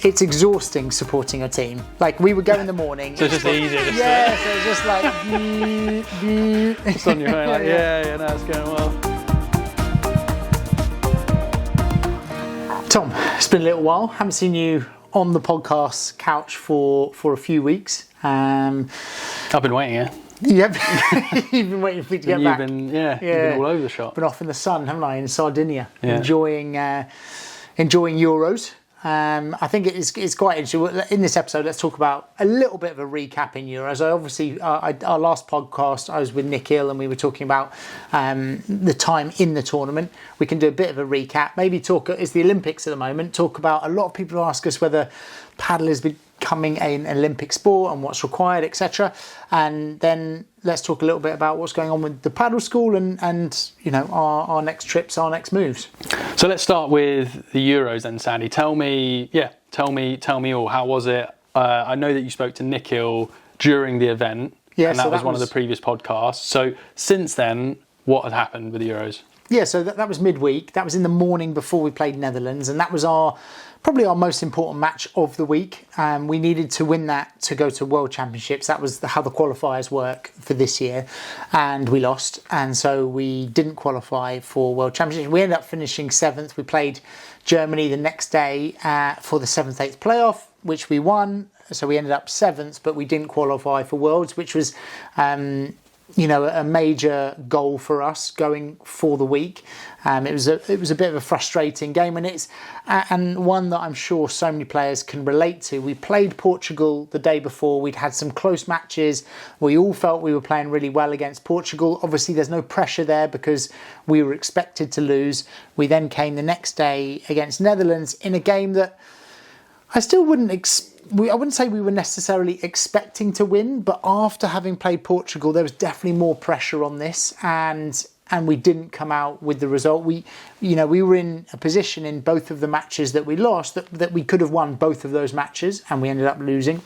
it's exhausting supporting a team. Like, we would go in the morning. So it's just easier. Yeah, so it's just like, It's on your phone, like, yeah, no, it's going well. Tom, it's been a little while. Haven't seen you on the podcast couch for a few weeks. I've been waiting, yeah. Yep, you've been waiting for me to get back. You've been all over the shop. Been off in the sun, haven't I, in Sardinia, yeah. enjoying Euros. I think it's quite interesting. In this episode, let's talk about a little bit of a recap in Euros. Our last podcast, I was with Nick Hill and we were talking about the time in the tournament. We can do a bit of a recap. Maybe it's the Olympics at the moment. Talk about, a lot of people ask us whether padel is becoming an Olympic sport and what's required, etc. And then let's talk a little bit about what's going on with the Padel School and you know, our next trips, our next moves. So let's start with the Euros then, Sandy. Tell me all. How was it? I know that you spoke to Nick Hill during the event, and that was one of the previous podcasts. So since then, what had happened with the Euros? Yeah, so that was midweek. That was in the morning before we played Netherlands, and that was probably our most important match of the week. We needed to win that to go to World Championships. That was how the qualifiers work for this year, and we lost, and so we didn't qualify for World Championships. We ended up finishing 7th. We played Germany the next day for the 7th-8th playoff, which we won. So we ended up 7th, but we didn't qualify for Worlds, which was a major goal for us going for the week. It was a bit of a frustrating game, and one that I'm sure so many players can relate to. We played Portugal the day before. We'd had some close matches. We all felt we were playing really well against Portugal. Obviously, there's no pressure there because we were expected to lose. We then came the next day against Netherlands in a game that I still I wouldn't say we were necessarily expecting to win, but after having played Portugal, there was definitely more pressure on this, and we didn't come out with the result. We were in a position in both of the matches that we lost that we could have won both of those matches, and we ended up losing,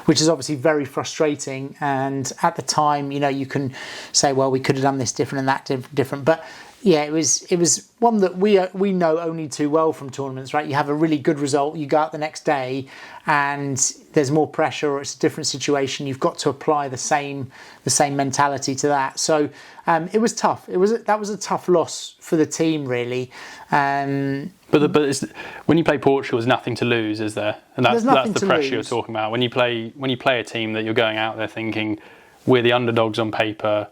which is obviously very frustrating. And at the time, you can say, well, we could have done this different and that different, but yeah, it was one that we know only too well from tournaments, right? You have a really good result, you go out the next day, and there's more pressure, or it's a different situation. You've got to apply the same mentality to that. So it was tough. That was a tough loss for the team, really. But when you play Portugal, there's nothing to lose, is there? And that's the pressure you're talking about. When you play a team that you're going out there thinking, we're the underdogs on paper,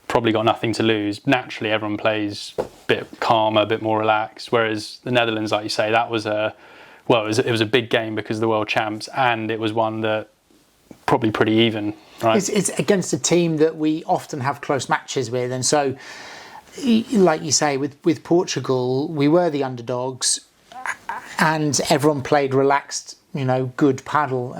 probably got nothing to lose. Naturally, everyone plays a bit calmer, a bit more relaxed. Whereas the Netherlands, like you say, that was it was a big game because of the world champs, and it was one that probably pretty even. Right? It's against a team that we often have close matches with, and so, like you say, with Portugal, we were the underdogs, and everyone played relaxed, good padel,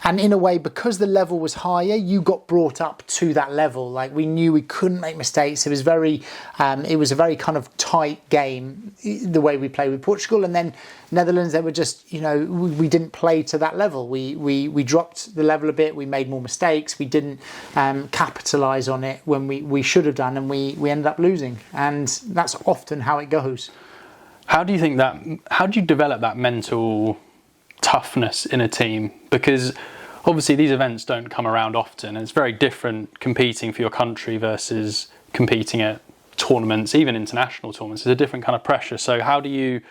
and in a way, because the level was higher, you got brought up to that level. Like, we knew we couldn't make mistakes. It was a very kind of tight game, the way we played with Portugal. And then Netherlands, they were just, we didn't play to that level. We dropped the level a bit. We made more mistakes. We didn't capitalise on it when we should have done, and we ended up losing. And that's often how it goes. How do you develop that mental toughness in a team? Because obviously these events don't come around often, and it's very different competing for your country versus competing at tournaments, even international tournaments. It's a different kind of pressure. So how do you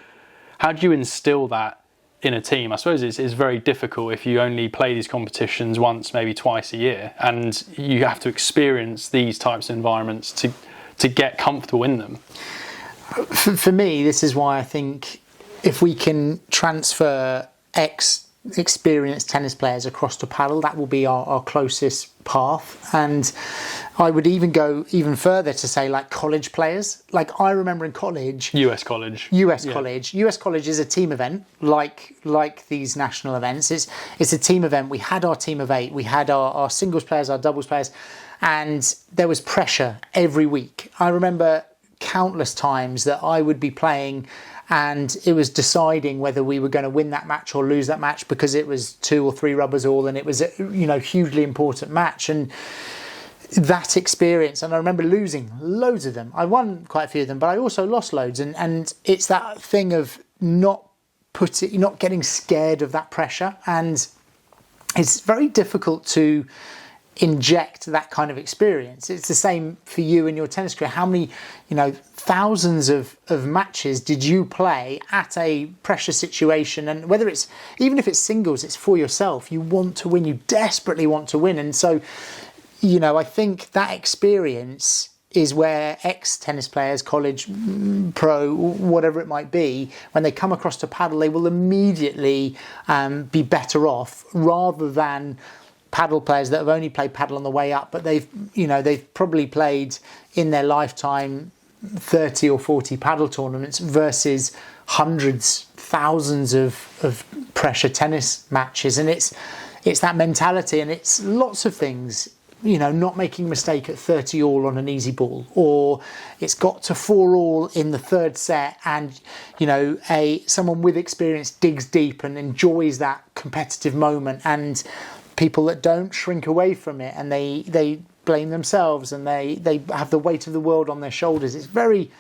instill that in a team? I suppose it's very difficult if you only play these competitions once, maybe twice a year, and you have to experience these types of environments to get comfortable in them. For me, this is why I think if we can transfer experienced tennis players across to padel, that will be our closest path. And I would even go even further to say, like, college players. Like, I remember in college, US college is a team event, like these national events. It's a team event. We had our team of 8, we had our singles players, our doubles players, and there was pressure every week. I remember countless times that I would be playing and it was deciding whether we were going to win that match or lose that match, because it was 2 or 3 rubbers all, and it was a hugely important match. And that experience, and I remember losing loads of them. I won quite a few of them, but I also lost loads, and it's that thing of not you're not getting scared of that pressure, and it's very difficult to inject that kind of experience. It's the same for you in your tennis career. How many, thousands of matches did you play at a pressure situation? And whether it's, even if it's singles, it's for yourself. You want to win, you desperately want to win. And so, I think that experience is where ex-tennis players, college, pro, whatever it might be, when they come across to paddle, they will immediately be better off, rather than paddle players that have only played paddle on the way up, but they've probably played in their lifetime 30 or 40 paddle tournaments versus hundreds, thousands of pressure tennis matches. And it's that mentality, and it's lots of things. Not making a mistake at 30 all on an easy ball, or it's got to 4 all in the third set, and someone with experience digs deep and enjoys that competitive moment, and people that don't shrink away from it, and they blame themselves, and they have the weight of the world on their shoulders. It's very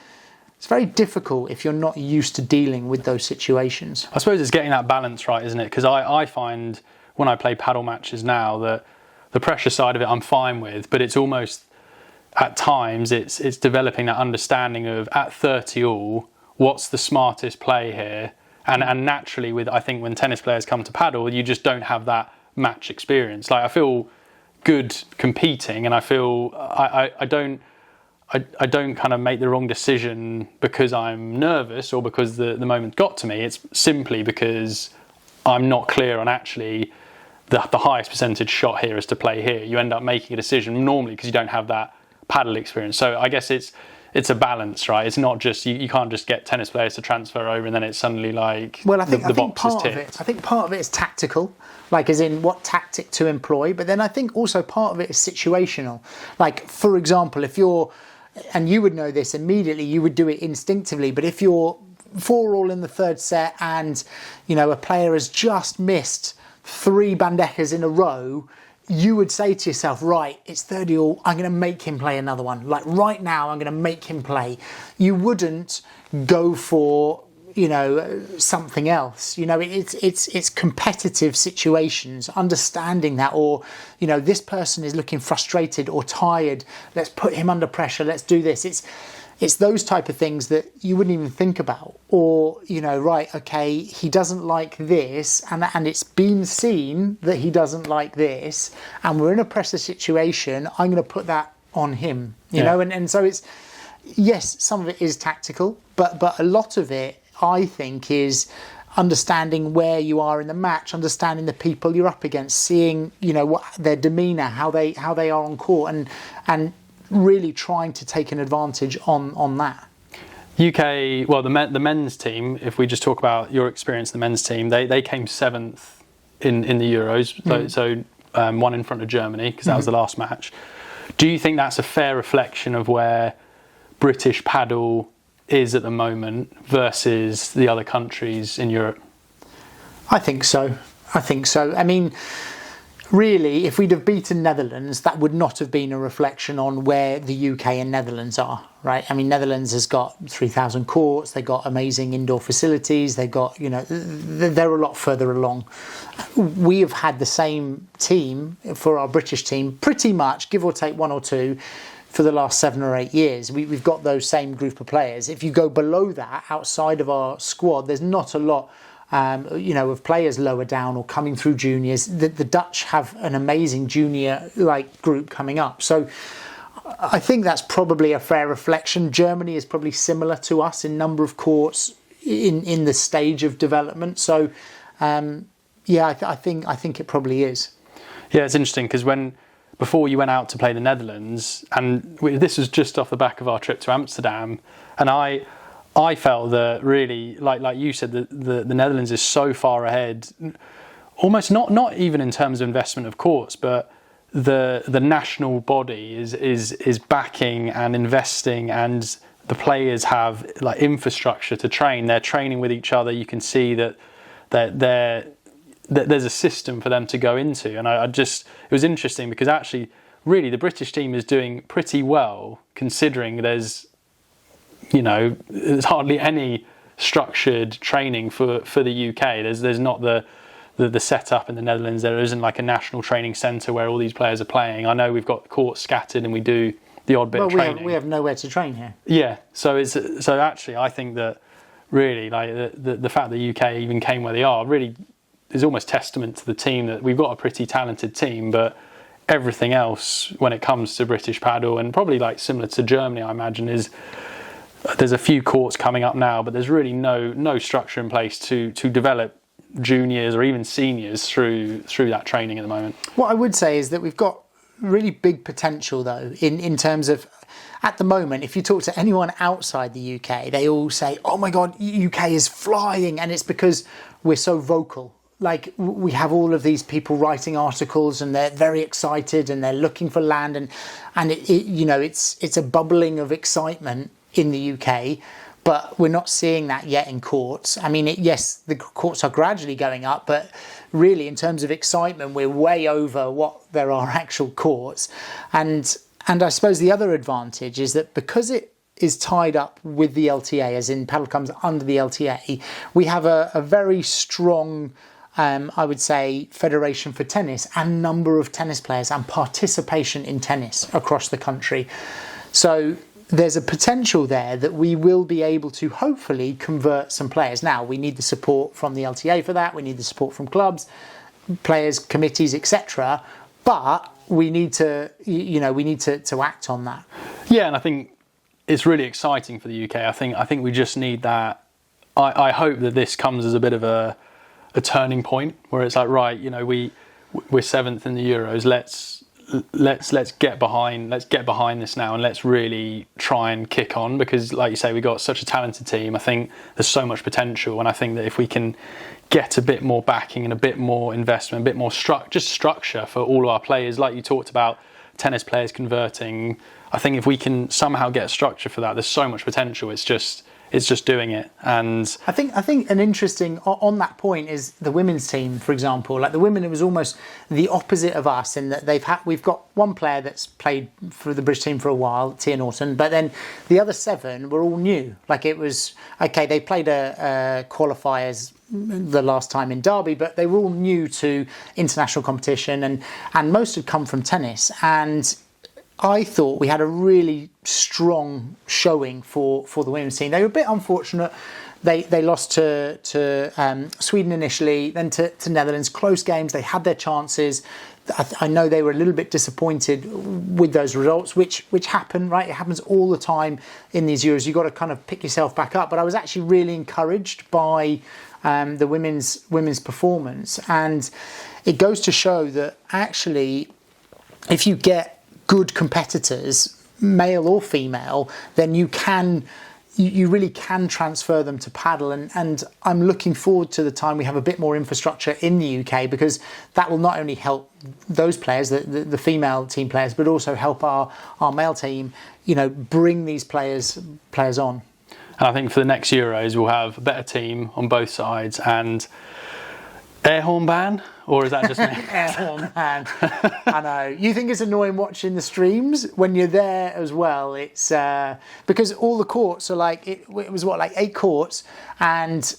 difficult if you're not used to dealing with those situations. I suppose it's getting that balance right, isn't it? Because I find when I play paddle matches now that the pressure side of it I'm fine with, but it's almost, at times, it's developing that understanding of, at 30 all, what's the smartest play here? And naturally, I think when tennis players come to paddle, you just don't have that match experience. Like, I feel good competing, and I feel I don't kind of make the wrong decision because I'm nervous or because the moment got to me. It's simply because I'm not clear on actually the highest percentage shot here is to play here. You end up making a decision normally because you don't have that paddle experience. So I guess it's a balance, right? It's not just you can't just get tennis players to transfer over and then it's suddenly like the box is ticked. I think part of it is tactical, like as in what tactic to employ. But then I think also part of it is situational. Like, for example, if you're, and you would know this immediately, you would do it instinctively. But if you're 4 all in the third set and a player has just missed 3 bandecas in a row, you would say to yourself, right, it's 30 all, I'm going to make him play another one. Like, right now, I'm going to make him play. You wouldn't go for, something else. It's competitive situations, understanding that, or, this person is looking frustrated or tired. Let's put him under pressure. Let's do this. It's those type of things that you wouldn't even think about. Or, right, okay, he doesn't like this, and it's been seen that he doesn't like this, and we're in a pressure situation, I'm going to put that on him, you know? And so it's, yes, some of it is tactical, but a lot of it, I think, is understanding where you are in the match, understanding the people you're up against, seeing, what their demeanour, how they are on court, and really trying to take an advantage on that. UK, well, the men's team, if we just talk about your experience in the men's team, they came 7th in the Euros, so one in front of Germany, because that was the last match. Do you think that's a fair reflection of where British Padel is at the moment versus the other countries in Europe? I think so. I mean, really, if we'd have beaten Netherlands, that would not have been a reflection on where the UK and Netherlands are, right? I mean, Netherlands has got 3,000 courts, they've got amazing indoor facilities, they've got, they're a lot further along. We have had the same team for our British team, pretty much, give or take 1 or 2, for the last 7 or 8 years. We've got those same group of players. If you go below that, outside of our squad, there's not a lot of players lower down or coming through juniors. The Dutch have an amazing junior group coming up. So I think that's probably a fair reflection. Germany is probably similar to us in number of courts in the stage of development. So I think it probably is. Yeah, it's interesting because before you went out to play the Netherlands, and this was just off the back of our trip to Amsterdam, and I felt that really, like you said, the Netherlands is so far ahead, almost not even in terms of investment of courts, but the national body is backing and investing, and the players have infrastructure to train. They're training with each other. You can see that there's a system for them to go into, and it was interesting because actually, really, the British team is doing pretty well considering there's hardly any structured training for the UK. There's not the setup in the Netherlands. There isn't like a national training centre where all these players are playing. I know we've got courts scattered and we do the odd bit of training. We have nowhere to train here. Yeah, so actually I think that really like the fact that the UK even came where they are really is almost testament to the team, that we've got a pretty talented team, but everything else when it comes to British Padel, and probably like similar to Germany, I imagine, is there's a few courts coming up now, but there's really no structure in place to develop juniors or even seniors through that training at the moment. What I would say is that we've got really big potential though in terms of, at the moment, if you talk to anyone outside the UK, they all say, oh my God, UK is flying, and it's because we're so vocal. Like, we have all of these people writing articles and they're very excited and they're looking for land, and it's a bubbling of excitement in the UK, but we're not seeing that yet in courts. I mean, yes, the courts are gradually going up, but really in terms of excitement, we're way over what there are actual courts. And I suppose the other advantage is that because it is tied up with the LTA, as in Padel comes under the LTA, we have a very strong, I would say, federation for tennis and number of tennis players and participation in tennis across the country. So there's a potential there that we will be able to hopefully convert some players. Now, we need the support from the LTA for that. We need the support from clubs, players, committees, etc. But we need to, to act on that. Yeah, and I think it's really exciting for the UK. I think we just need that. I hope that this comes as a bit of a turning point where it's like, right, we're seventh in the Euros. Let's get behind this now, and let's really try and kick on, because like you say, we've got such a talented team. I think there's so much potential, and I think that if we can get a bit more backing and a bit more investment, a bit more structure for all of our players, like you talked about tennis players converting, I think if we can somehow get a structure for that, there's so much potential. It's just doing it. And I think an interesting on that point is the women's team, for example. Like the women, it was almost the opposite of us in that we've got one player that's played for the British team for a while, Tia Norton, but then the other 7 were all new. Like it was okay, they played a qualifiers the last time in Derby, but they were all new to international competition, and most had come from tennis. And I thought we had a really strong showing for the women's team. They were a bit unfortunate. They lost to Sweden initially, then to Netherlands. Close games. They had their chances. I know they were a little bit disappointed with those results, which happen, right? It happens all the time in these Euros. You've got to kind of pick yourself back up. But I was actually really encouraged by the women's performance, and it goes to show that actually, if you get good competitors, male or female, then you really can transfer them to Padel, and I'm looking forward to the time we have a bit more infrastructure in the UK, because that will not only help those players, the female team players, but also help our male team, bring these players on. And I think for the next Euros we'll have a better team on both sides. And air horn ban, or is that just me? Air horn ban. I know. You think it's annoying watching the streams when you're there as well. It's because all the courts are like, it was 8 courts, and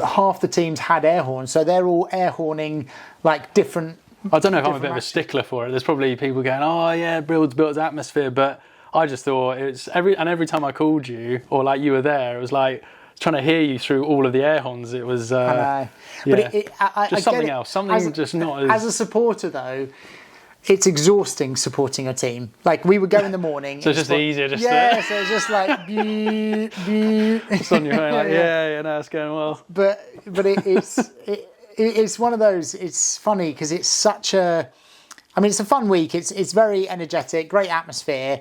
half the teams had air horns, so they're all air horning like different. I don't know if I'm a bit of a stickler for it. There's probably people going, oh yeah, builds atmosphere, but I just thought every time I called you, or like you were there, it was like trying to hear you through all of the air horns. It was I know. Yeah. But just something else. Something just not as a supporter though. It's exhausting supporting a team. Like we would go in the morning. So it's just easier, so it's just like it's on your phone, like no, it's going well. But it's one of those. It's funny because it's such a. I mean, it's a fun week. It's very energetic, great atmosphere.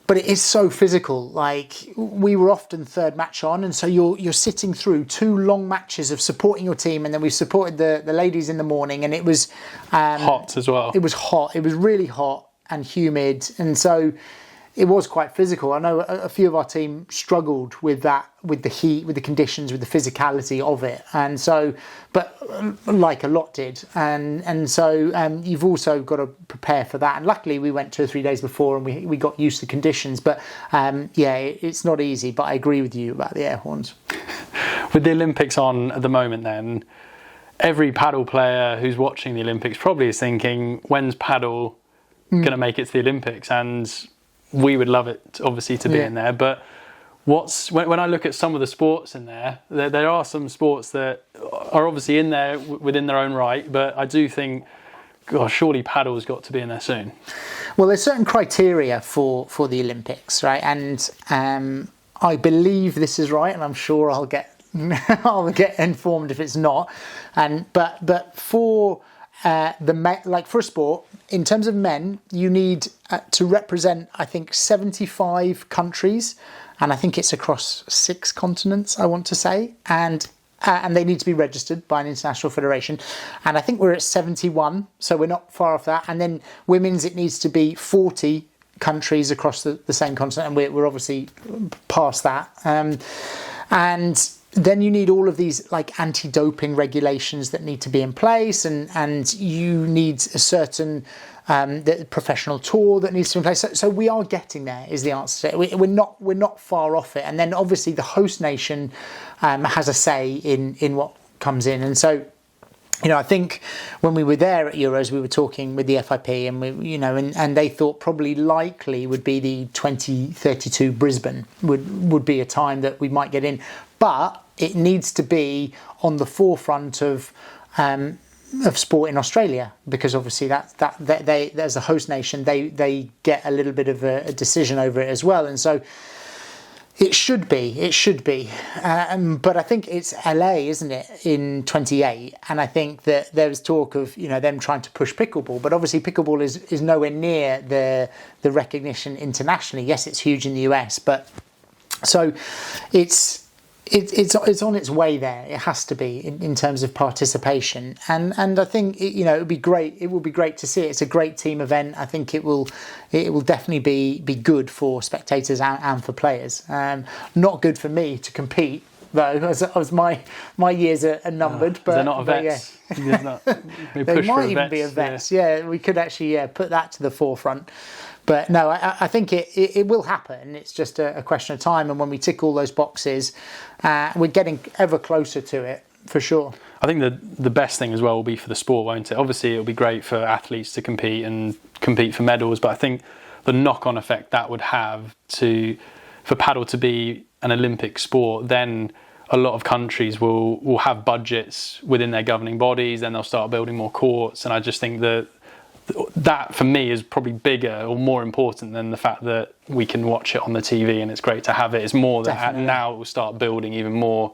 But it is so physical. Like we were often third match on, and so you're sitting through 2 long matches of supporting your team, and then we supported the ladies in the morning, and it was hot as well. It was hot. It was really hot and humid, and so it was quite physical. I know a few of our team struggled with that, with the heat, with the conditions, with the physicality of it, and so, but like a lot did, and so you've also got to prepare for that. And luckily, we went 2 or 3 days before, and we got used to conditions. But it's not easy. But I agree with you about the air horns. With the Olympics on at the moment, then every paddle player who's watching the Olympics probably is thinking, when's paddle going to make it to the Olympics? And we would love it, obviously, to be in there. But when I look at some of the sports in there are some sports that are obviously in there within their own right. But I do think, gosh, surely paddle's got to be in there soon. Well, there's certain criteria for the Olympics, right? And I believe this is right, and I'm sure I'll get informed if it's not. But for for a sport, in terms of men, you need to represent, I think, 75 countries, and I think it's across 6 continents, I want to say, and they need to be registered by an international federation, and I think we're at 71, so we're not far off that. And then women's, it needs to be 40 countries across the same continent, and we're obviously past that. And then you need all of these like anti-doping regulations that need to be in place, and you need a certain the professional tour that needs to be in place. So we are getting there, is the answer. We're not far off it. And then obviously the host nation has a say in what comes in. And so, I think when we were there at Euros, we were talking with the FIP, and and they thought probably likely would be the 2032 Brisbane would be a time that we might get in, but it needs to be on the forefront of sport in Australia, because obviously that they as a host nation they get a little bit of a decision over it as well, and so. It should be, but I think it's LA, isn't it, in 28? And I think that there's talk of them trying to push pickleball, but obviously pickleball is nowhere near the recognition internationally. Yes, it's huge in the US, but so it's on its way there. It has to be in terms of participation, and I think it would be great. It will be great to see it. It's a great team event. I think it will definitely be good for spectators and for players. Not good for me to compete though, as my years are numbered. But they're not events. Yeah. They might even be events. Yeah, we could actually put that to the forefront. But no, I think it will happen. It's just a question of time. And when we tick all those boxes, we're getting ever closer to it, for sure. I think the best thing as well will be for the sport, won't it? Obviously, it'll be great for athletes to compete for medals. But I think the knock-on effect that would have for paddle to be an Olympic sport, then a lot of countries will have budgets within their governing bodies. Then they'll start building more courts. And I just think that for me is probably bigger or more important than the fact that we can watch it on the TV and it's great to have it. It's more that now it will start building even more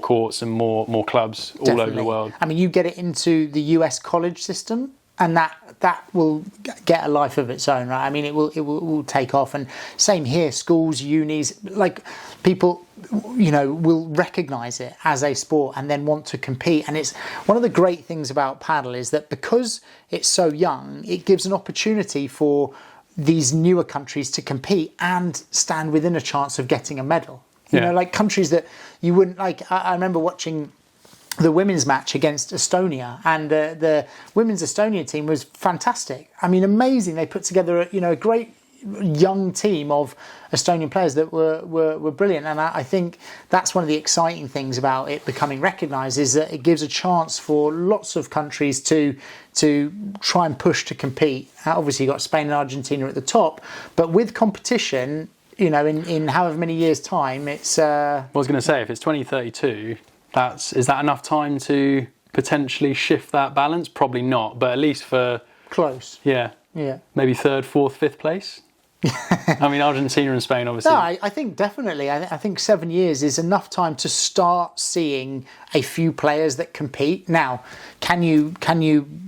courts and more clubs all over the world. I mean, you get it into the US college system, and that will get a life of its own, right? I mean, it will take off. And same here, schools, unis, like people, will recognise it as a sport and then want to compete. And it's one of the great things about paddle is that because it's so young, it gives an opportunity for these newer countries to compete and stand within a chance of getting a medal. Like countries that you wouldn't like. I remember watching the women's match against Estonia, and the women's Estonian team was fantastic. I mean, amazing. They put together a great young team of Estonian players that were brilliant. And I think that's one of the exciting things about it becoming recognised, is that it gives a chance for lots of countries to try and push to compete. Obviously, you've got Spain and Argentina at the top, but with competition, in however many years' time, it's... I was going to say, if it's 2032, is that enough time to potentially shift that balance? Probably not, but at least for... Close. Yeah. Maybe 3rd, 4th, 5th place? I mean, Argentina and Spain, obviously. No, I think definitely. I think 7 years is enough time to start seeing a few players that compete. Now, can you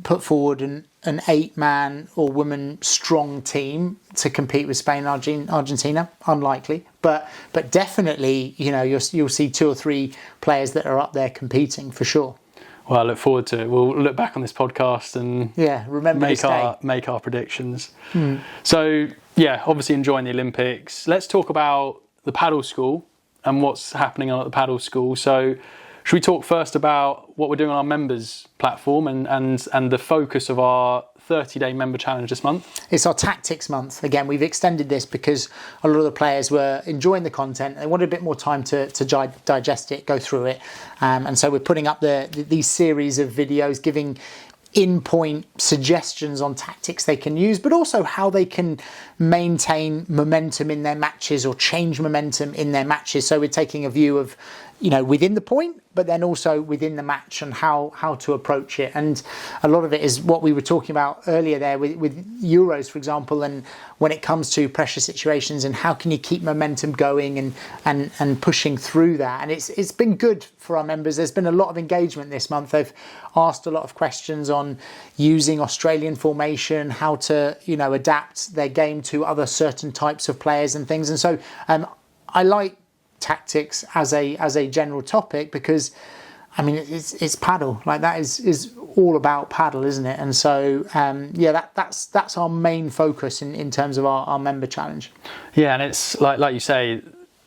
put forward an 8-man or woman strong team to compete with Spain and Argentina? Unlikely, but definitely, you'll see 2 or 3 players that are up there competing for sure. Well, I look forward to it. We'll look back on this podcast and remember make our predictions. So, obviously enjoying the Olympics. Let's talk about the Padel School and what's happening on at the Padel School. So, should we talk first about what we're doing on our members platform and the focus of our 30-day member challenge this month? It's our tactics month. Again, we've extended this because a lot of the players were enjoying the content. They wanted a bit more time to digest it, go through it. And so we're putting up these series of videos giving in-point suggestions on tactics they can use, but also how they can maintain momentum in their matches or change momentum in their matches. So we're taking a view of, within the point, but then also within the match and how to approach it. And a lot of it is what we were talking about earlier there with Euros, for example, and when it comes to pressure situations and how can you keep momentum going and pushing through that. And it's been good for our members. There's been a lot of engagement this month. They've asked a lot of questions on using Australian formation, how to, adapt their game to other certain types of players and things. And so I like tactics as a general topic because it's paddle, like that is all about paddle, isn't it? And so that's our main focus in terms of our member challenge. And it's like you say,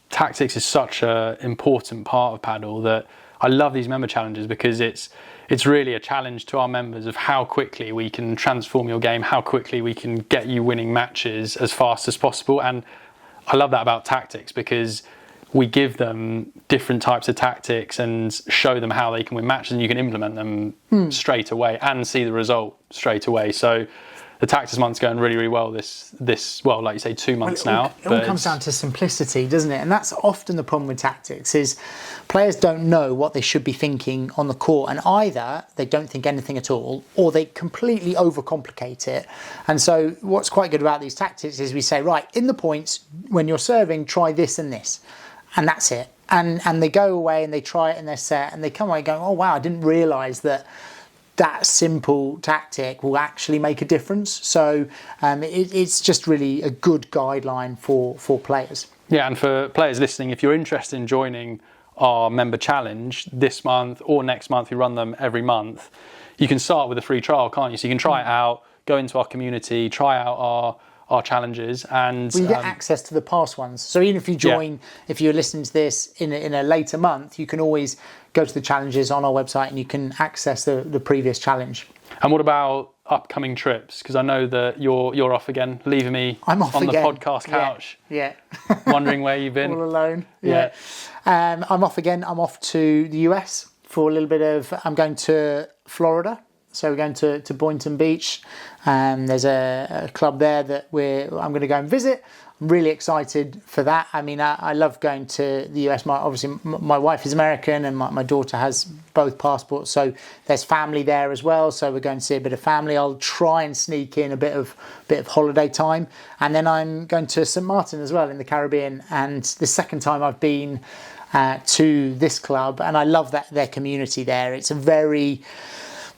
tactics is such an important part of paddle that I love these member challenges because it's really a challenge to our members of how quickly we can transform your game, how quickly we can get you winning matches as fast as possible. And I love that about tactics because we give them different types of tactics and show them how they can win matches, and you can implement them straight away and see the result straight away. So the tactics month's going really, really well this like you say, 2 months now. It all comes down to simplicity, doesn't it? And that's often the problem with tactics is players don't know what they should be thinking on the court, and either they don't think anything at all or they completely overcomplicate it. And so what's quite good about these tactics is we say, right, in the points, when you're serving, try this and this. And that's it. And they go away and they try it in their set and they come away going, oh wow, I didn't realise that simple tactic will actually make a difference. So it's just really a good guideline for players. Yeah, and for players listening, if you're interested in joining our member challenge this month or next month, we run them every month, you can start with a free trial, can't you? So you can try it out, go into our community, try out our challenges, and you get access to the past ones. So even if you join, if you're listening to this in a later month, you can always go to the challenges on our website and you can access the previous challenge. And what about upcoming trips? Because I know that you're off again, leaving me on the podcast couch. Yeah. Wondering where you've been. All alone. Yeah. I'm off again. I'm off to the US for a little bit of. I'm going to Florida. So we're going to Boynton Beach. There's a club there that I'm going to go and visit. I'm really excited for that. I mean, I love going to the US. Obviously, my wife is American and my daughter has both passports. So there's family there as well. So we're going to see a bit of family. I'll try and sneak in a bit of holiday time. And then I'm going to St. Martin as well in the Caribbean. And the second time I've been to this club. And I love their community there. It's a very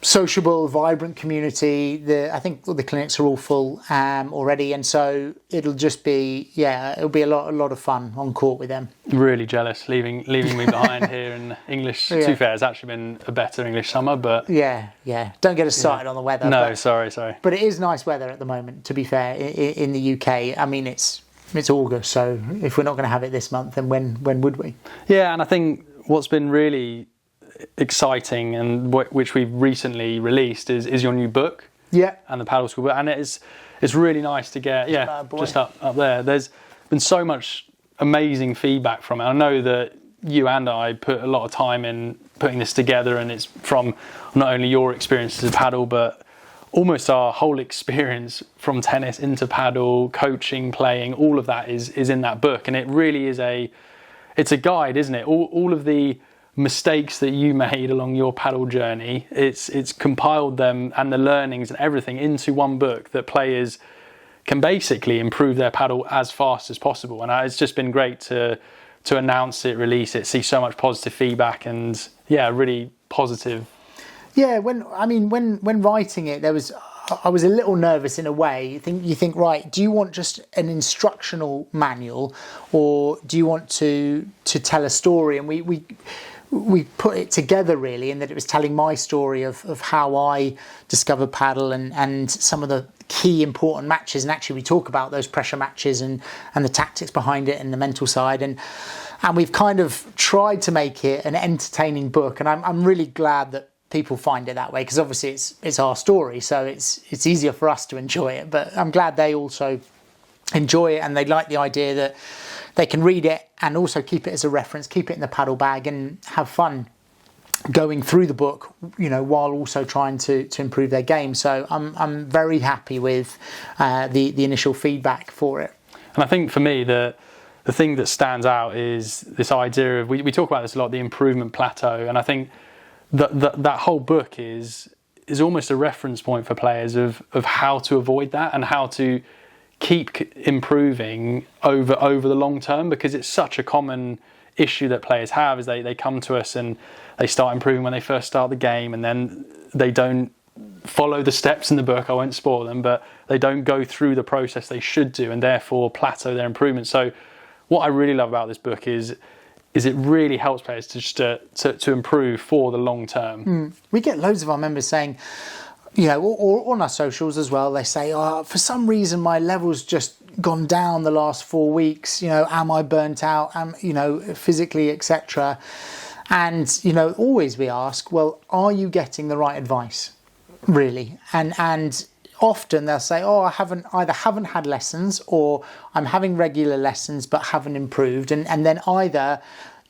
sociable, vibrant community. I think the clinics are all full already, and so it'll just be it'll be a lot of fun on court with them. Really jealous leaving me behind here in English. To be fair, it's actually been a better English summer, but don't get us started on the weather. No, sorry. But it is nice weather at the moment. To be fair, in the UK, I mean it's August, so if we're not going to have it this month, then when would we? Yeah, and I think what's been really exciting and which we've recently released is your new book and the Padel School book, and it's really nice to get just up there. There's been so much amazing feedback from it. I know that you and I put a lot of time in putting this together, and it's from not only your experiences of paddle but almost our whole experience from tennis into paddle, coaching, playing, all of that is in that book. And it really is it's a guide, isn't it? All of the mistakes that you made along your paddle journey, it's compiled them and the learnings and everything into one book that players can basically improve their paddle as fast as possible. And it's just been great to announce it, release it, see so much positive feedback, and really positive. Yeah, when writing it, I was a little nervous in a way. You think, right, do you want just an instructional manual or do you want to tell a story? And we put it together really, in that it was telling my story of how I discovered paddle and some of the key important matches. And actually we talk about those pressure matches and the tactics behind it and the mental side. And we've kind of tried to make it an entertaining book. And I'm really glad that people find it that way, because obviously it's our story, so it's easier for us to enjoy it. But I'm glad they also enjoy it, and they like the idea that they can read it and also keep it as a reference, keep it in the paddle bag, and have fun going through the book, while also trying to improve their game. So I'm very happy with the initial feedback for it. And I think for me, the thing that stands out is this idea of, we talk about this a lot, the improvement plateau. And I think that whole book is almost a reference point for players of how to avoid that and how to keep improving over the long term, because it's such a common issue that players have. Is they come to us and they start improving when they first start the game, and then they don't follow the steps in the book. I won't spoil them, but they don't go through the process they should do, and therefore plateau their improvement. So what I really love about this book is it really helps players to improve for the long term. We get loads of our members saying, or on our socials as well, they say, for some reason my level's just gone down the last 4 weeks, am I burnt out, physically, etc. And, always we ask, well, are you getting the right advice, really? And often they'll say, I haven't had lessons, or I'm having regular lessons but haven't improved. And then either,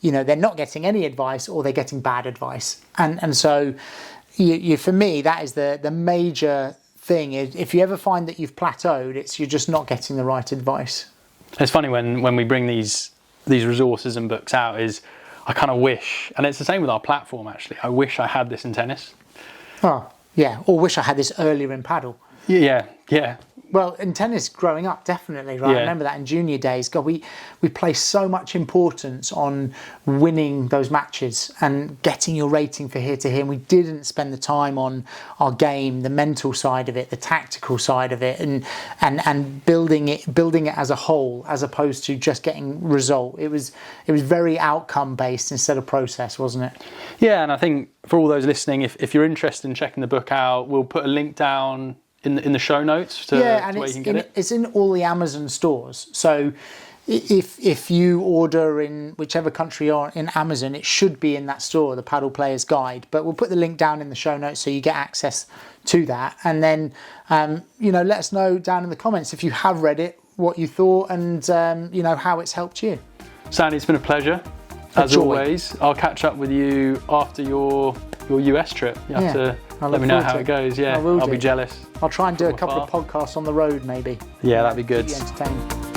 they're not getting any advice, or they're getting bad advice. And so for me, that is the major thing. If you ever find that you've plateaued, you're just not getting the right advice. It's funny when we bring these resources and books out, is I kind of wish, and it's the same with our platform actually, I wish I had this in tennis. Oh, yeah, or wish I had this earlier in paddle. Yeah. Well, in tennis growing up, definitely, right? Yeah. I remember that in junior days. God, we place so much importance on winning those matches and getting your rating for here to here. And we didn't spend the time on our game, the mental side of it, the tactical side of it, and building it as a whole, as opposed to just getting result. It was very outcome based instead of process, wasn't it? Yeah, and I think for all those listening, if you're interested in checking the book out, we'll put a link down in the show notes to where you can get it. It's in all the Amazon stores. So if you order in whichever country you're in Amazon, it should be in that store, the Padel Player's Guide. But we'll put the link down in the show notes so you get access to that. And then, let us know down in the comments if you have read it, what you thought, and, how it's helped you. Sandy, it's been a pleasure. As always, I'll catch up with you after your US trip. You have to let me know how it goes. Yeah, I'll be jealous. I'll try and do a couple of podcasts on the road, maybe. Yeah, that'd be good. Keep you entertained.